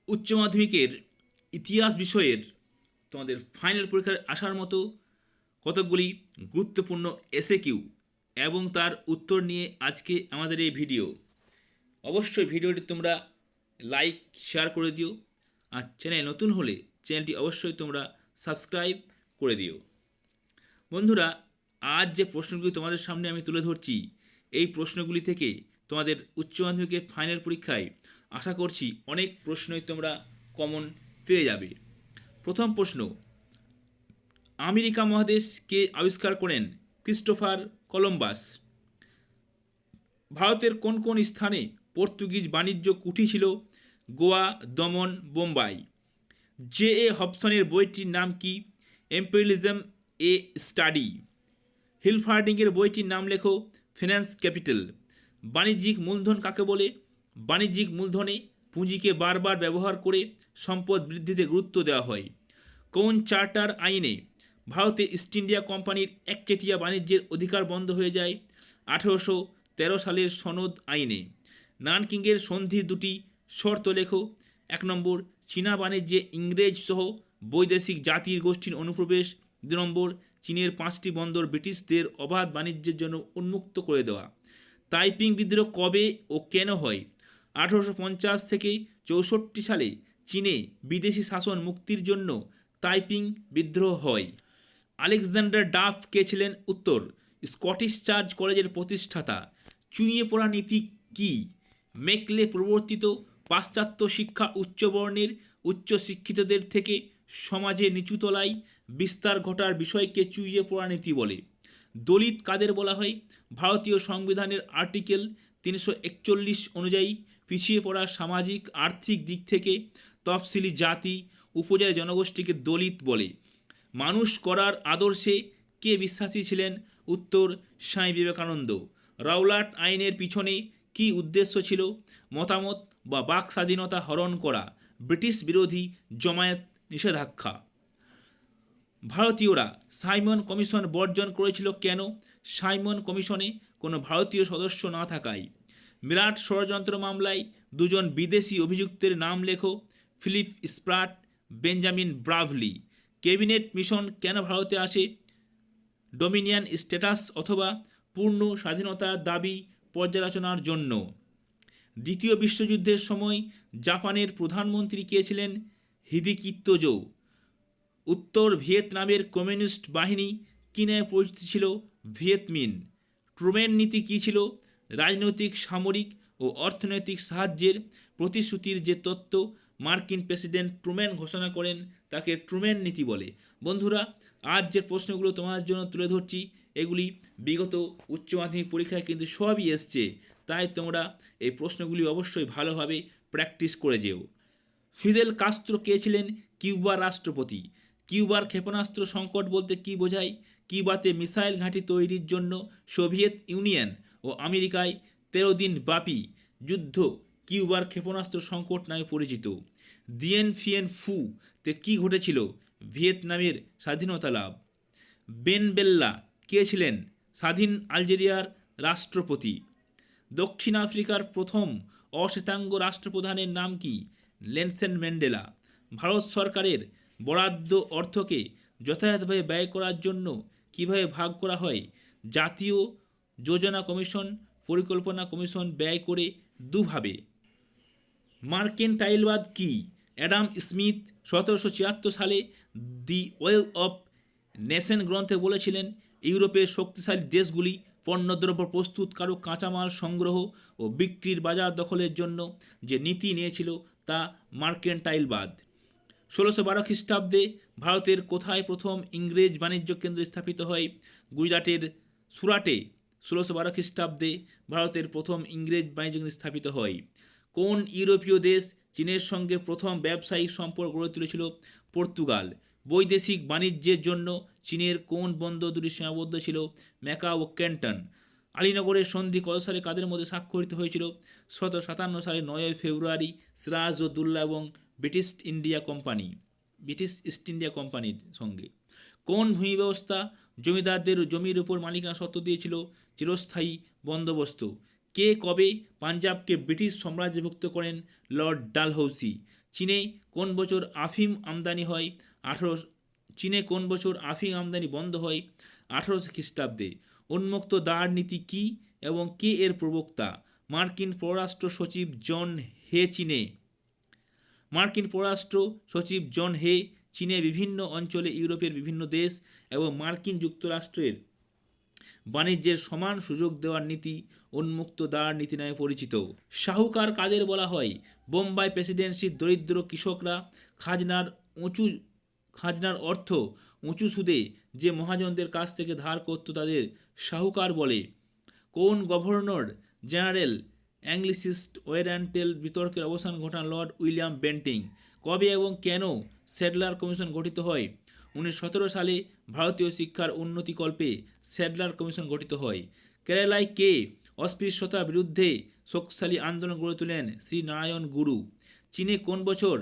উচ্চ মাধ্যমিকের ইতিহাস বিষয়ের তোমাদের ফাইনাল পরীক্ষার আসার মতো কতকগুলি গুরুত্বপূর্ণ এসএ কিউ এবং তার উত্তর নিয়ে আজকে আমাদের এই ভিডিও। অবশ্যই ভিডিওটি তোমরা লাইক শেয়ার করে দিও, আর চ্যানেল নতুন হলে চ্যানেলটি অবশ্যই তোমরা সাবস্ক্রাইব করে দিও। বন্ধুরা, আজ যে প্রশ্নগুলি তোমাদের সামনে আমি তুলে ধরছি, এই প্রশ্নগুলি থেকে তোমাদের উচ্চ মাধ্যমিকের ফাইনাল পরীক্ষায় আশা করছি অনেক প্রশ্নই তোমরা কমন পেয়ে যাবে। প্রথম প্রশ্ন, আমেরিকা মহাদেশ কে আবিষ্কার করেন? Christopher Columbus. ভারতের কোন কোন স্থানে পর্তুগিজ বাণিজ্য কুঠি ছিল? গোয়া, দমন, বোম্বাই। জে এ হবসনের বইটির নাম কি? এম্পেরিয়ালিজম এ স্টাডি। হিলফার্ডিংয়ের বইটির নাম লেখো। Finance capital. বাণিজ্যিক মূলধন কাকে বলে? বাণিজ্যিক মূলধনে পুঁজিকে বারবার ব্যবহার করে সম্পদ বৃদ্ধিতে গুরুত্ব দেওয়া হয়। কোন চার্টার আইনে ভারতে ইস্ট ইন্ডিয়া কোম্পানির একচেটিয়া বাণিজ্যের অধিকার বন্ধ হয়ে যায়? 1813 সালের সনদ আইনে। নানকিংয়ের সন্ধির দুটি শর্ত লেখো। 1 নম্বর, চীনা বাণিজ্যে ইংরেজ সহ বৈদেশিক জাতির গোষ্ঠীর অনুপ্রবেশ। 2 নম্বর, চীনের 5টি বন্দর ব্রিটিশদের অবাধ বাণিজ্যের জন্য উন্মুক্ত করে দেওয়া। তাইপিং বিদ্রোহ কবে ও কেন হয়? 1850 থেকে 64 সালে চীনে বিদেশি শাসন মুক্তির জন্য তাইপিং বিদ্রোহ হয়। আলেকজান্ডার ডাফ কে ছিলেন? উত্তর, স্কটিশ চার্চ কলেজের প্রতিষ্ঠাতা। চুইয়ে পড়া নীতি কি? মেকলে প্রবর্তিত পাশ্চাত্য শিক্ষা উচ্চবর্ণের উচ্চশিক্ষিতদের থেকে সমাজে নিচুতলায় বিস্তার ঘটার বিষয়কে চুইয়ে পড়া নীতি বলে। দলিত কাদের বলা হয়? ভারতীয় সংবিধানের আর্টিকেল 341 অনুযায়ী পিছিয়ে পড়া সামাজিক আর্থিক দিক থেকে তফসিলি জাতি উপজাতি জনগোষ্ঠীকে দলিত বলে। মানুষ করার আদর্শে কে বিশ্বাসী ছিলেন? উত্তর, স্বামী বিবেকানন্দ। রাওলাট আইনের পিছনে কি উদ্দেশ্য ছিল? মতামত বা বাক স্বাধীনতা হরণ করা। ব্রিটিশ বিরোধী জমায়েত নিষেধাজ্ঞা। ভারতীয়রা সাইমন কমিশন বর্জন করেছিল কেন? সাইমন কমিশনে কোনো ভারতীয় সদস্য না থাকায়। মিরাট ষড়যন্ত্র মামলায় দুজন বিদেশি অভিযুক্তের নাম লেখো। Philip Spratt, Benjamin Bradley. Cabinet mission কেন ভারতে আসে? ডোমিনিয়ন স্ট্যাটাস অথবা পূর্ণ স্বাধীনতার দাবি পর্যালোচনার জন্য। দ্বিতীয় বিশ্বযুদ্ধের সময় জাপানের প্রধানমন্ত্রী কে ছিলেন? হিদেকিত্সো। উত্তর ভিয়েতনামের কমিউনিস্ট বাহিনী কী নামে পরিচিত ছিল? ভিয়েতমিন। ট্রুম্যান নীতি কী ছিল? রাজনৈতিক, সামরিক ও অর্থনৈতিক সাহায্যের প্রতিশ্রুতির যে তত্ত্ব মার্কিন প্রেসিডেন্ট ট্রুম্যান ঘোষণা করেন তাকে ট্রুম্যান নীতি বলে। বন্ধুরা, আজ যে প্রশ্নগুলো তোমাদের জন্য তুলে ধরছি এগুলি বিগত উচ্চ মাধ্যমিক পরীক্ষায় কিন্তু সবই এসছে, তাই তোমরা এই প্রশ্নগুলি অবশ্যই ভালোভাবে প্র্যাকটিস করে যেও। ফিদেল কাস্ত্রো কে ছিলেন? কিউবার রাষ্ট্রপতি। কিউবার ক্ষেপণাস্ত্র সংকট বলতে কী বোঝায়? কিউবাতে মিসাইল ঘাঁটি তৈরির জন্য সোভিয়েত ইউনিয়ন ও আমেরিকায় 13 দিন ব্যাপী যুদ্ধ কিউবার ক্ষেপণাস্ত্র সংকট নামে পরিচিত। দিয়েন ফিয়েন ফু তে কী ঘটেছিল? ভিয়েতনামের স্বাধীনতা লাভ। বেন বেল্লা কে ছিলেন? স্বাধীন আলজেরিয়ার রাষ্ট্রপতি। দক্ষিণ আফ্রিকার প্রথম অশ্বেতাঙ্গ রাষ্ট্রপ্রধানের নাম কি? Nelson Mandela. ভারত সরকারের বরাদ্দ অর্থকে যথাযথভাবে ব্যয় করার জন্য কিভাবে ভাগ করা হয়? জাতীয় যোজনা কমিশন, পরিকল্পনা কমিশন ব্যয় করে দুভাবে। মার্কেন্টাইলবাদ কি? অ্যাডাম স্মিথ 1776 সালে দি ওয়েলথ অফ নেশন গ্রন্থে বলেছিলেন ইউরোপের শক্তিশালী দেশগুলি পণ্যদ্রব্য প্রস্তুতকারক কাঁচামাল সংগ্রহ ও বিক্রির বাজার দখলের জন্য যে নীতি নিয়েছিল তা মার্কেন্টাইলবাদ। 1612 খ্রিস্টাব্দে ভারতের কোথায় প্রথম ইংরেজ বাণিজ্য কেন্দ্র স্থাপিত হয়? গুজরাটের সুরাটে 1612 খ্রিস্টাব্দে ভারতের প্রথম ইংরেজ বাণিজ্য কেন্দ্র স্থাপিত হয়। কোন ইউরোপীয় দেশ চীনের সঙ্গে প্রথম ব্যবসায়িক সম্পর্ক গড়ে তুলেছিল? পর্তুগাল। বৈদেশিক বাণিজ্যের জন্য চীনের কোন বন্দর দুটি সীমাবদ্ধ ছিল? ম্যাকাও ও ক্যান্টন। আলীনগরের সন্ধি কত সালে কাদের মধ্যে স্বাক্ষরিত হয়েছিল? 1757 সালে 9 ফেব্রুয়ারি সিরাজ ও দুল্লা এবং ব্রিটিশ ইস্ট ইন্ডিয়া কোম্পানির সঙ্গে। কোন ভূমি ব্যবস্থা জমিদারদের জমির উপর মালিকানা সত্ত্ব দিয়েছিল? চিরস্থায়ী বন্দোবস্ত। কে কবে পাঞ্জাবকে ব্রিটিশ সাম্রাজ্যভুক্ত করেন? লর্ড ডালহৌসি। চীনে কোন বছর আফিম আমদানি হয়? চীনে কোন বছর আফিম আমদানি বন্ধ হয়? 1800 খ্রিস্টাব্দে। উন্মুক্ত দ্বার নীতি কী এবং কে এর প্রবক্তা? মার্কিন পররাষ্ট্র সচিব জন হে মার্কিন পররাষ্ট্র সচিব জন হে চীনের বিভিন্ন অঞ্চলে ইউরোপের বিভিন্ন দেশ এবং মার্কিন যুক্তরাষ্ট্রের বাণিজ্যের সমান সুযোগ দেওয়ার নীতি উন্মুক্ত দ্বার নীতি নামে পরিচিত। শাহুকার কাদের বলা হয়? বোম্বাই প্রেসিডেন্সির দরিদ্র কৃষকরা খাজনার অর্থ উঁচু সুদে যে মহাজনদের কাছ থেকে ধার করত তাদের শাহুকার বলে। কোন গভর্নর জেনারেল অ্যাংলিসিস্ট ওরিয়েন্টাল বিতর্কের অবসান ঘটান লর্ড উইলিয়াম বেন্টিং? কবে এবং কেন স্যাডলার কমিশন গঠিত হয়? 1917 সালে ভারতীয় শিক্ষার উন্নতিকল্পে স্যাডলার কমিশন গঠিত হয়। কেরালায় কে অস্পৃশ্যতার বিরুদ্ধে শক্তিশালী আন্দোলন গড়ে তোলেন? শ্রী নারায়ণ গুরু। চীনে কোন বছর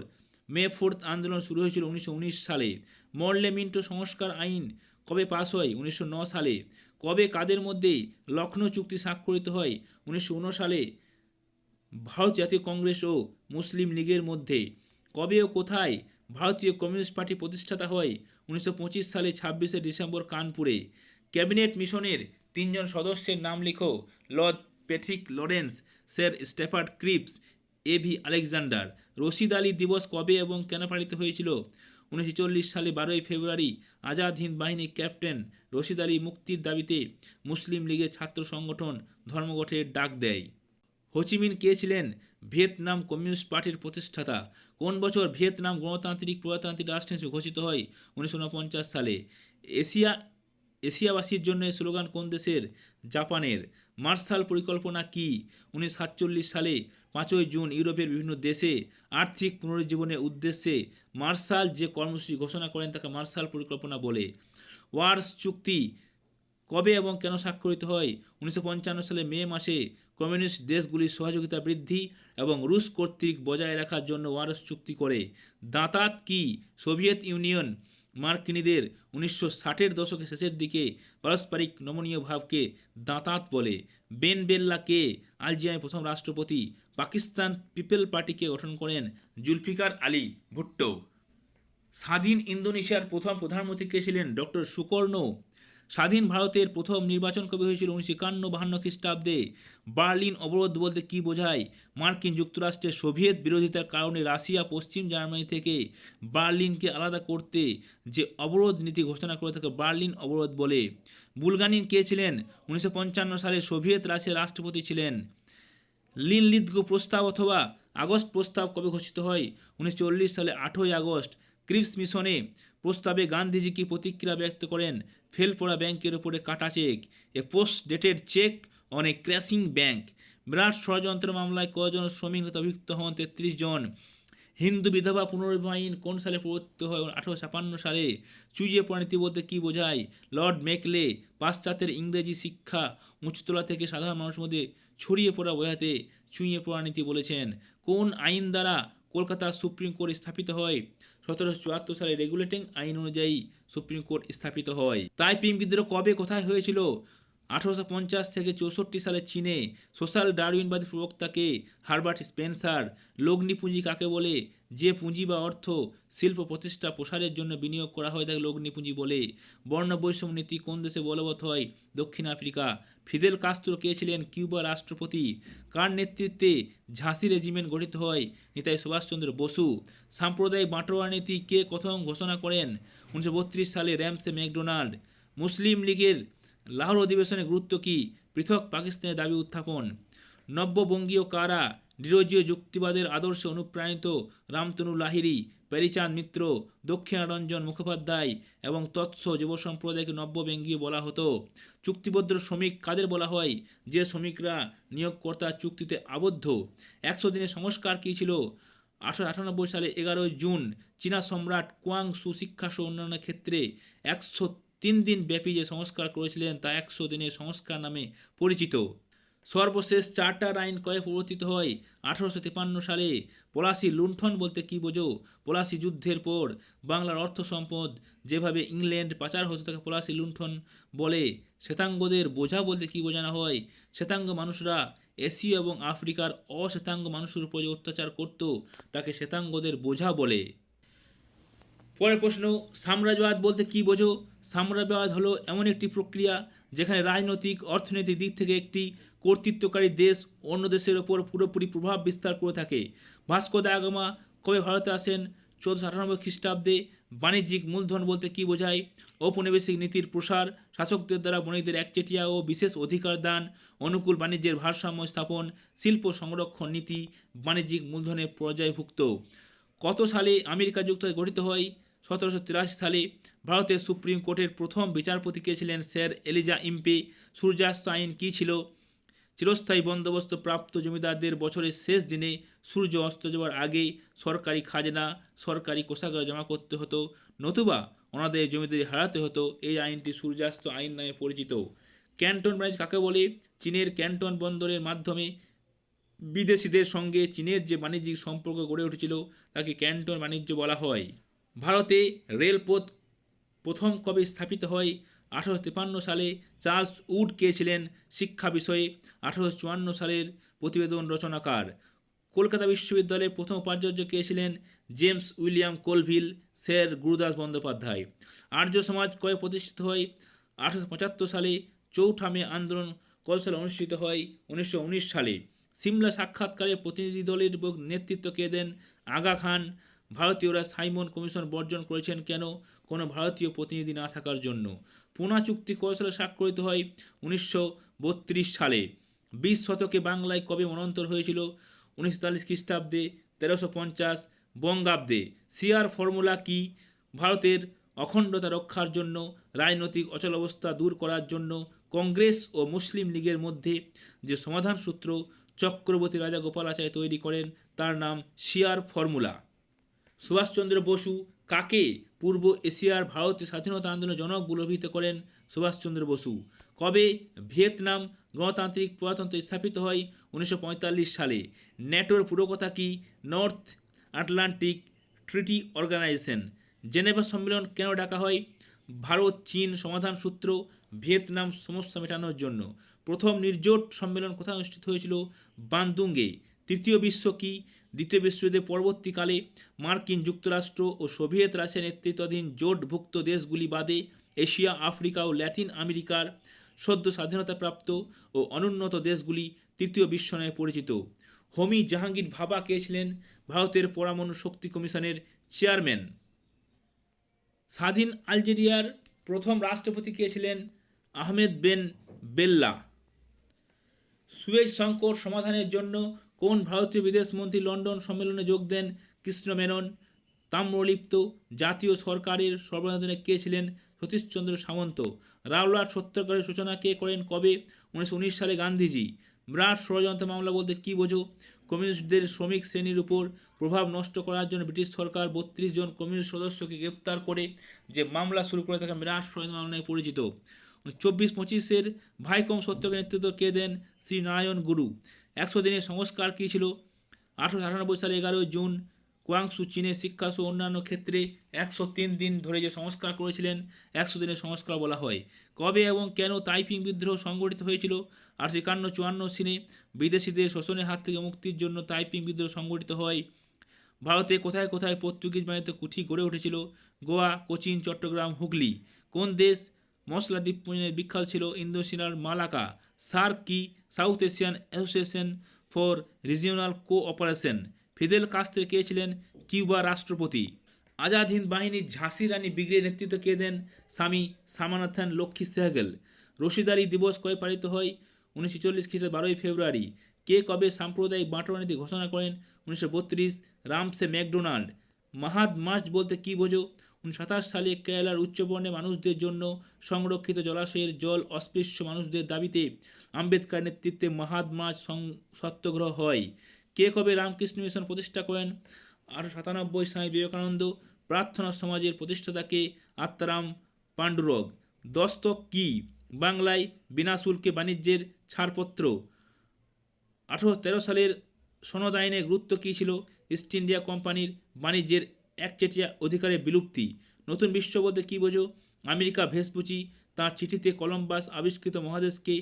মে 4 আন্দোলন শুরু হয়েছিল? 1919 সালে। মরলে মিন্টো সংস্কার আইন কবে পাস হয়? 1909 সালে। কবে কাদের মধ্যে লখনৌ চুক্তি স্বাক্ষরিত হয়? 1919 সালে। ভারত জাতীয় কংগ্রেস ও মুসলিম লীগের মধ্যে। কবে ও কোথায় ভারতীয় কমিউনিস্ট পার্টি প্রতিষ্ঠাতা হয়? 1925 সালে 26শে ডিসেম্বর কানপুরে। ক্যাবিনেট মিশনের 3 জন সদস্যের নাম লিখো। Lord Patrick Lawrence, sir Stafford Cripps, A V Alexander. Rashid Ali দিবস কবে এবং কেন পালিত হয়েছিল? 1940 সালে 12ই ফেব্রুয়ারি। আজাদ হিন্দ বাহিনীর ক্যাপ্টেন রশিদ আলী মুক্তির দাবিতে মুসলিম লীগের ছাত্র সংগঠন ধর্মঘটের ডাক দেয়। হোচিমিন কে ছিলেন? ভিয়েতনাম কমিউনিস্ট পার্টির প্রতিষ্ঠাতা। কোন বছর ভিয়েতনাম গণতান্ত্রিক প্রজাতান্ত্রিক রাষ্ট্র হিসেবে ঘোষিত হয়? 1949 সালে। এশিয়াবাসীর জন্য স্লোগান কোন দেশের? জাপানের। মার্শাল পরিকল্পনা কি? 1947 সালে 5ই জুন ইউরোপের বিভিন্ন দেশে আর্থিক পুনরুজ্জীবনের উদ্দেশ্যে মার্শাল যে কর্মসূচি ঘোষণা করেন তাকে মার্শাল পরিকল্পনা বলে। ওয়ার্স চুক্তি কবে এবং কেন স্বাক্ষরিত হয়? 1955 সালে মে মাসে। কমিউনিস্ট দেশগুলির সহযোগিতা বৃদ্ধি এবং রুশ কর্তৃক বজায় রাখার জন্য ওয়ার্স চুক্তি করে। দাঁতাত কি? সোভিয়েত ইউনিয়ন মার্কিনীদের 1960-এর দশকের শেষের দিকে পারস্পরিক নমনীয় ভাবকে দাঁতাত বলে। বেন বেল্লা কে? আলজেরিয়ার প্রথম রাষ্ট্রপতি। পাকিস্তান পিপল পার্টিকে গঠন করেন জুলফিকার আলী ভুট্টো। স্বাধীন ইন্দোনেশিয়ার প্রথম প্রধানমন্ত্রী কে ছিলেন? ডক্টর সুকর্ণ। স্বাধীন ভারতের প্রথম নির্বাচন কবে হয়েছিল? 1951-52 খ্রিস্টাব্দে। বার্লিন অবরোধ বলতে কী বোঝায়? মার্কিন যুক্তরাষ্ট্রের সোভিয়েত বিরোধিতার কারণে রাশিয়া পশ্চিম জার্মানি থেকে বার্লিনকে আলাদা করতে যে অবরোধ নীতি ঘোষণা করে তাকে বার্লিন অবরোধ বলে। বুলগারিন কে ছিলেন? 1955 সালে সোভিয়েত রাশিয়ার রাষ্ট্রপতি ছিলেন। লিনলিথগো প্রস্তাব অথবা আগস্ট প্রস্তাব কবে ঘোষিত হয়? 1940 সালে 8ই আগস্ট। ক্রিপস মিশনে প্রস্তাবে গান্ধীজি কি প্রতিক্রিয়া ব্যক্ত করেন? ফেল পড়া ব্যাংকের উপরে কাটা cheque. A post dated cheque on a crashing bank. বিরাট ষড়যন্ত্র মামলায় কজন শ্রমিক নেতা অভিযুক্ত হন? 33 জন। হিন্দু বিধবা পুনর্বিবাহ আইন কোন সালে প্রবর্তিত হয়? 1856 সালে। চুইয়ে পড়া নীতি বলতে কী বোঝায়? লর্ড মেকলে পাশ্চাত্যের ইংরেজি শিক্ষা উচ্চতলা থেকে সাধারণ মানুষের মধ্যে ছড়িয়ে পড়া বোঝাতে চুইয়ে পড়া নীতি বলেছেন। কোন আইন দ্বারা কলকাতার সুপ্রিম কোর্ট স্থাপিত হয়? 1774 সালে রেগুলেটিং আইন অনুযায়ী সুপ্রিম কোর্ট স্থাপিত হয়। তাইপিং বিদ্রোহ কবে কোথায় হয়েছিল? 1850 থেকে 64 সালে চীনে। সোশ্যাল ডারউইনবাদী প্রবক্তাকে হারবার্ট স্পেন্সার। লগ্নি পুঁজি কাকে বলে? যে পুঁজি বা অর্থ শিল্প প্রতিষ্ঠা প্রসারের জন্য বিনিয়োগ করা হয় তাকে লগ্নি পুঁজি বলে। বর্ণ বৈষম্য নীতি কোন দেশে বলবৎ হয়? দক্ষিণ আফ্রিকা। ফিদেল কাস্ত্রো কে ছিলেন? কিউবার রাষ্ট্রপতি। কার নেতৃত্বে ঝাঁসি রেজিমেন্ট গঠিত হয়? নেতাজি সুভাষচন্দ্র বসু। সাম্প্রদায়িক বাঁটোয়ারা নীতি কে প্রথম ঘোষণা করেন? 1932 সালে র্যামসে ম্যাকডোনাল্ড। মুসলিম লীগের লাহোর অধিবেশনের গুরুত্ব কী? পৃথক পাকিস্তানের দাবি উত্থাপন। নব্যবঙ্গীয় কারা? ডিরোজিও যুক্তিবাদের আদর্শে অনুপ্রাণিত রামতনু লাহিড়ী, প্যারীচাঁদ মিত্র, দক্ষিণারঞ্জন মুখোপাধ্যায় এবং তৎস যুব সম্প্রদায়কে নব্যবঙ্গীয় বলা হতো। চুক্তিবদ্ধ শ্রমিক কাদের বলা হয়? যে শ্রমিকরা নিয়োগকর্তার চুক্তিতে আবদ্ধ। 100 দিনের সংস্কার কী ছিল? 1898 সালে 11 জুন চীনা সম্রাট কুয়াং সু শিক্ষাসহ অন্যান্য ক্ষেত্রে 103 দিন ব্যাপী যে সংস্কার করেছিলেন তা 100 দিনের সংস্কার নামে পরিচিত। সর্বশেষ চার্টার আইন কবে প্রবর্তিত হয়? 1853 সালে। পলাশি লুণ্ঠন বলতে কী বোঝো? পলাশি যুদ্ধের পর বাংলার অর্থ সম্পদ যেভাবে ইংল্যান্ড পাচার হতো তাকে পলাশি লুণ্ঠন বলে। শ্বেতাঙ্গদের বোঝা বলতে কী বোঝানো হয়? শ্বেতাঙ্গ মানুষরা এশীয় এবং আফ্রিকার অশ্বেতাঙ্গ মানুষের উপর যে অত্যাচার করত তাকে শ্বেতাঙ্গদের বোঝা বলে। পরের প্রশ্ন, সাম্রাজ্যবাদ বলতে কী বোঝো? সাম্রাজ্যবাদ হলো এমন একটি প্রক্রিয়া যেখানে রাজনৈতিক অর্থনৈতিক দিক থেকে একটি কর্তৃত্বকারী দেশ অন্য দেশের ওপর পুরোপুরি প্রভাব বিস্তার করে থাকে। ভাস্কো দা গামা কবে ভারতে আসেন? 1498 খ্রিস্টাব্দে। বাণিজ্যিক মূলধন বলতে কী বোঝায়? ঔপনিবেশিক নীতির প্রসার, শাসকদের দ্বারা বণিকদের একচেটিয়া ও বিশেষ অধিকার দান, অনুকূল বাণিজ্যের ভারসাম্য স্থাপন, শিল্প সংরক্ষণ নীতি বাণিজ্যিক মূলধনের পর্যায়ভুক্ত। কত সালে আমেরিকা যুক্তরাষ্ট্র গঠিত হয়? 1783 সালে। ভারতের সুপ্রিম কোর্টের প্রথম বিচারপতি কে ছিলেন? Sir Eliza Impey. সূর্যাস্ত আইন কী ছিল? চিরস্থায়ী বন্দোবস্ত প্রাপ্ত জমিদারদের বছরের শেষ দিনে সূর্য অস্ত যাওয়ার আগেই সরকারি খাজনা সরকারি কোষাগারে জমা করতে হতো, নতুবা অনাদায়ী জমিদারি হারাতে হতো। এই আইনটি সূর্যাস্ত আইন নামে পরিচিত। ক্যান্টন বাণিজ্য কাকে বলে? চীনের ক্যান্টন বন্দরের মাধ্যমে বিদেশিদের সঙ্গে চীনের যে বাণিজ্যিক সম্পর্ক গড়ে উঠেছিল তাকে ক্যান্টন বাণিজ্য বলা হয়। ভারতে রেলপথ প্রথম কবে স্থাপিত হয়? 1853 সালে। চার্লস উড কে ছিলেন শিক্ষা বিষয়ে 1854 সালের প্রতিবেদন রচনাকার? কলকাতা বিশ্ববিদ্যালয়ের প্রথম উপাচার্য কে ছিলেন? James William Colvile. Sir Gurudas Bandyopadhyay. Arya Samaj কবে প্রতিষ্ঠিত হয়? 1875 সালে। চৌঠা মে আন্দোলন কত সালে অনুষ্ঠিত হয়? 1919 সালে। সিমলা সাক্ষাৎকারে প্রতিনিধি দলের নেতৃত্ব কে দেন? আগা খান। ভারতীয়রা সাইমন কমিশন বর্জন করেছেন কেন? কোনো ভারতীয় প্রতিনিধি না থাকার জন্য। পুনা চুক্তি কত সালে স্বাক্ষরিত হয়? 1932 সালে। 20 শতকে বাংলায় কবে মন্বন্তর হয়েছিল? 1943 খ্রিস্টাব্দে। 1350 বঙ্গাব্দে। সিআর ফর্মুলা কি? ভারতের অখণ্ডতা রক্ষার জন্য, রাজনৈতিক অচলাবস্থা দূর করার জন্য কংগ্রেস ও মুসলিম লীগের মধ্যে যে সমাধান সূত্র চক্রবর্তী রাজা গোপালাচার্য তৈরি করেন তার নাম সিআর ফর্মুলা। সুভাষচন্দ্র বসু কাকে পূর্ব এশিয়ার ভারতের স্বাধীনতা আন্দোলনের জনক বলে অভিহিত করেন? সুভাষচন্দ্র বসু। কবে ভিয়েতনাম গণতান্ত্রিক প্রজাতন্ত্র স্থাপিত হয়? 1945 সালে। ন্যাটোর পুরো কথা কি? North Atlantic treaty organization. Geneva সম্মেলন কেন ডাকা হয়? ভারত চীন সমাধান সূত্র, ভিয়েতনাম সমস্যা মেটানোর জন্য। প্রথম নির্জোট সম্মেলন কোথায় অনুষ্ঠিত হয়েছিল? বান্দুঙ্গে। তৃতীয় বিশ্ব কি? দ্বিতীয় বিশ্বযুদ্ধের পরবর্তীকালে মার্কিন যুক্তরাষ্ট্র ও সোভিয়েত রাশিয়া নেতৃত্বাধীন জোটভুক্ত দেশগুলি বাদে এশিয়া, আফ্রিকা ও ল্যাটিন আমেরিকার সদ্য স্বাধীনতাপ্রাপ্ত ও অনুন্নত দেশগুলি তৃতীয় বিশ্ব নামে পরিচিত। হোমি জাহাঙ্গীর ভাবা কে ছিলেন? ভারতের পরমাণু শক্তি কমিশনের চেয়ারম্যান। স্বাধীন আলজেরিয়ার প্রথম রাষ্ট্রপতি কে ছিলেন? আহমেদ বেন বেল্লা। সুয়েজ সংকট সমাধানের জন্য কোন ভারতীয় বিদেশমন্ত্রী লন্ডন সম্মেলনে যোগ দেন? কৃষ্ণ মেনন। তাম্রলিপ্ত জাতীয় সরকারের সর্বসাধারণে কে ছিলেন? সতীশচন্দ্র সামন্ত। রাওলাট সত্যাগ্রহের সূচনা কে করেন? কবে? 1919 সালে গান্ধীজি। বিরাট ষড়যন্ত্র মামলা বলতে কী বোঝো? কমিউনিস্টদের শ্রমিক শ্রেণীর উপর প্রভাব নষ্ট করার জন্য ব্রিটিশ সরকার 32 জন কমিউনিস্ট সদস্যকে গ্রেপ্তার করে যে মামলা শুরু করে তাকে বিরাট ষড়যন্ত্র মামলা নামে পরিচিত। 24-25 ভাইকম সত্যাগ্রহের নেতৃত্ব কে দেন? শ্রী নারায়ণ গুরু। 100 দিনের সংস্কার কী ছিল? 1898 সালে 11 জুন। কোয়াংসু চীনে শিক্ষাসহ অন্যান্য ক্ষেত্রে 103 দিন ধরে যে সংস্কার করেছিলেন 100 দিনের সংস্কার বলা হয়। কবে এবং কেন তাইপিং বিদ্রোহ সংগঠিত হয়েছিল? 1851-54 সালে। বিদেশিদের শোষণের হাত থেকে মুক্তির জন্য তাইপিং বিদ্রোহ সংগঠিত হয়। ভারতে কোথায় কোথায় পর্তুগিজ বাণিজ্য কুঠি গড়ে উঠেছিল? গোয়া, কোচিন, চট্টগ্রাম, হুগলি। কোন দেশ মশলা দ্বীপপুঞ্জের বিখ্যাত ছিল? ইন্দোনেশিয়ার মালাকা। সার্ক কি? South Asian Association for Regional Cooperation. Fidel Castro কে ছিলেন? কিউবা রাষ্ট্রপতি। আজাদ হিন্দ বাহিনীর ঝাঁসি রানী ব্রিগেডের নেতৃত্ব কে দেন? স্বামী সামানাথন লক্ষ্মী সেহগল। রশিদারি দিবস কবে পালিত হয়? 1946 খ্রিস্টাব্দে 12 ফেব্রুয়ারি। কে কবে সাম্প্রদায়িক বাঁটোয়ারা নীতি ঘোষণা করেন? 1932। রামসে ম্যাকডোনাল্ড। মাহাদ মার্চ বলতে কী বোঝো? 1927 সালে কেরালার উচ্চবর্ণের মানুষদের জন্য সংরক্ষিত জলাশয়ের জল অস্পৃশ্য মানুষদের দাবিতে আম্বেদকর নেতৃত্বে মাহাদ মার্চ সত্যাগ্রহ হয়। কে কবে রামকৃষ্ণ মিশন প্রতিষ্ঠা করেন? 1897। স্বামী বিবেকানন্দ। প্রার্থনা সমাজের প্রতিষ্ঠাতাকে? আত্মারাম পাণ্ডুরগ। দস্তক কি? বাংলায় বিনা শুল্কে বাণিজ্যের ছাড়পত্র। 1813 সালের সনদ আইনের গুরুত্ব কী ছিল? ইস্ট ইন্ডিয়া কোম্পানির বাণিজ্যের একচেটিয়া অধিকারের বিলুপ্তি। নতুন বিশ্ব বলতে কী বোঝো? আমেরিকা ভেসপুচি তাঁর চিঠিতে কলম্বাস আবিষ্কৃত মহাদেশকে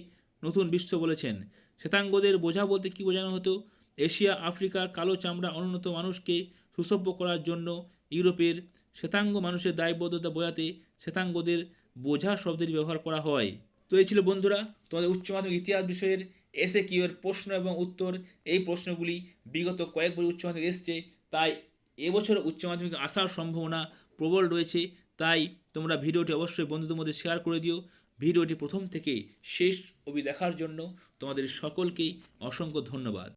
নতুন বিশ্ব বলেছেন। শ্বেতাঙ্গদের বোঝা বলতে কী বোঝানো হতো? এশিয়া আফ্রিকার কালো চামড়া অনুন্নত মানুষকে সুসভ্য করার জন্য ইউরোপের শ্বেতাঙ্গ মানুষের দায়বদ্ধতা বোঝাতে শ্বেতাঙ্গদের বোঝা শব্দটি ব্যবহার করা হয়। তো এই ছিল বন্ধুরা তোমাদের উচ্চ মাধ্যমিক ইতিহাস বিষয়ের এসএকিউ এর প্রশ্ন এবং উত্তর। এই প্রশ্নগুলি বিগত কয়েক বছর উচ্চ মাধ্যমিক এসছে, তাই এবছর উচ্চ মাধ্যমিক আসার সম্ভাবনা প্রবল রয়েছে। তাই তোমরা ভিডিওটি অবশ্যই বন্ধুদের মধ্যে শেয়ার করে দিও। ভিডিওটি প্রথম থেকে শেষ অবধি দেখার জন্য তোমাদের সকলকেই অসংখ্য ধন্যবাদ।